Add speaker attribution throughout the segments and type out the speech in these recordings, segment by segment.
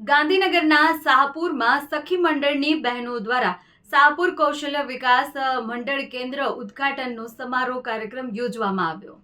Speaker 1: ગાંધીનગરના શાહપુરમાં સખી મંડળની બહેનો દ્વારા શાહપુર કૌશલ્ય વિકાસ મંડળ કેન્દ્ર ઉદ્ઘાટનનો સમારોહ કાર્યક્રમ યોજવામાં આવ્યો।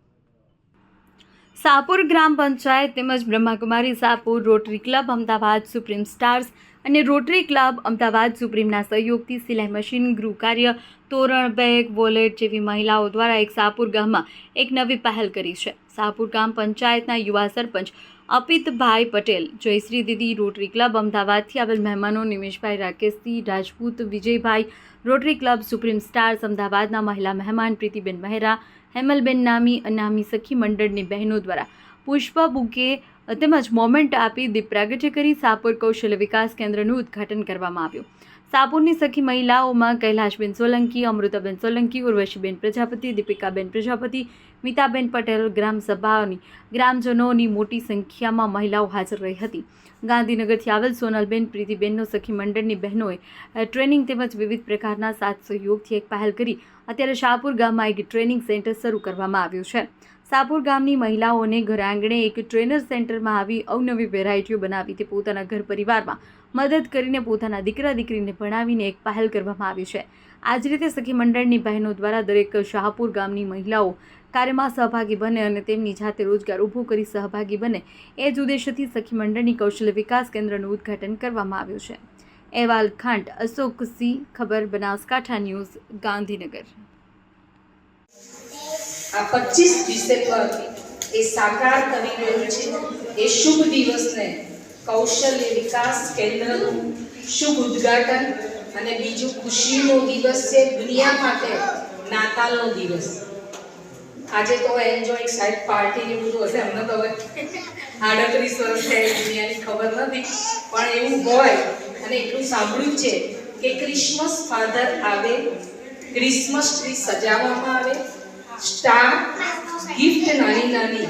Speaker 1: શાહપુર ગ્રામ પંચાયત તેમજ Brahmakumari Shahpur rotary club Ahmedabad supreme stars અને રોટરી ક્લબ અમદાવાદ સુપ્રીમના સહયોગથી સિલાઈ મશીન, ગૃહ કાર્ય, તોરણ, બેગ, વોલેટ જેવી મહિલાઓ દ્વારા એક શાહપુર ગામમાં એક નવી પહેલ કરી છે। શાહપુર ગ્રામ પંચાયતના યુવા સરપંચ અપિતભાઈ પટેલ, જયશ્રી દીદી, રોટરી ક્લબ અમદાવાદથી આવેલ મહેમાનો Nimeshbhai, Rakeshsinh Rajput, Vijaybhai, rotary club supreme stars અમદાવાદના મહિલા મહેમાન પ્રીતિબેન મહેરા, હેમલબેન નામી અનામી સખી મંડળની બહેનો દ્વારા પુષ્પ બુકે તેમજ મોમેન્ટ આપી દીપ પ્રાગટ્ય કરી શાહપુર કૌશલ્ય વિકાસ કેન્દ્રનું ઉદ્ઘાટન કરવામાં આવ્યું। શાહપુરની સખી મહિલાઓમાં કૈલાશબેન સોલંકી, અમૃતાબેન સોલંકી, ઉર્વશીબેન પ્રજાપતિ, દીપિકાબેન પ્રજાપતિ, મિતાબેન પટેલ, ગ્રામસભાની ગ્રામજનોની મોટી સંખ્યામાં મહિલાઓ હાજર રહી હતી। ગાંધીનગરથી આવેલ સોનલબેન, પ્રીતિબેનનો સખી મંડળની બહેનોએ ટ્રેનિંગ તેમજ વિવિધ પ્રકારના સાથ સહયોગથી એક પહેલ કરી અત્યારે શાહપુર ગામમાં એક ટ્રેનિંગ સેન્ટર શરૂ કરવામાં આવ્યું છે। શાહપુર ગામની મહિલાઓને ઘર આંગણે એક ટ્રેનર સેન્ટરમાં આવી અવનવી વેરાયટીઓ બનાવી તે પોતાના ઘર પરિવારમાં મદદ કરીને પોતાના દીકરા દીકરીને ભણાવીને એક પહેલ કરવામાં આવી છે। આ જ રીતે સખી મંડળની બહેનો દ્વારા દરેક શાહપુર ગામની મહિલાઓ કાર્યમાં સહભાગી બને અને તેમની જાતે રોજગાર ઊભો કરી સહભાગી બને એ જ ઉદ્દેશ્યથી સખી મંડળની કૌશલ્ય વિકાસ કેન્દ્રનું ઉદ્ઘાટન કરવામાં આવ્યું છે। અહેવાલ ખાંટ અશોક સિંહ, ખબર બનાસકાંઠા ન્યૂઝ, ગાંધીનગર।
Speaker 2: આ 25 ડિસેમ્બર એ સાકાર કરી રહ્યું છે। એ શુભ દિવસને કૌશલ્ય વિકાસ કેન્દ્રનું શુભ ઉદ્ઘાટન અને બીજું ખુશીનો દિવસ છે, દુનિયા માટે નાતાલનો દિવસ। આજે તો એન્જોય સાઈડ પાર્ટી ને બધું હશે, અમને તો હવે 38 વર્ષ થયા દુનિયાની ખબર નથી, પણ એવું હોય અને એટલું સાંભળ્યું છે કે ક્રિસમસ ફાધર આવે, ક્રિસમસ ટ્રી સજાવવામાં આવે, સ્ટાર ગિફ્ટ નાની નાની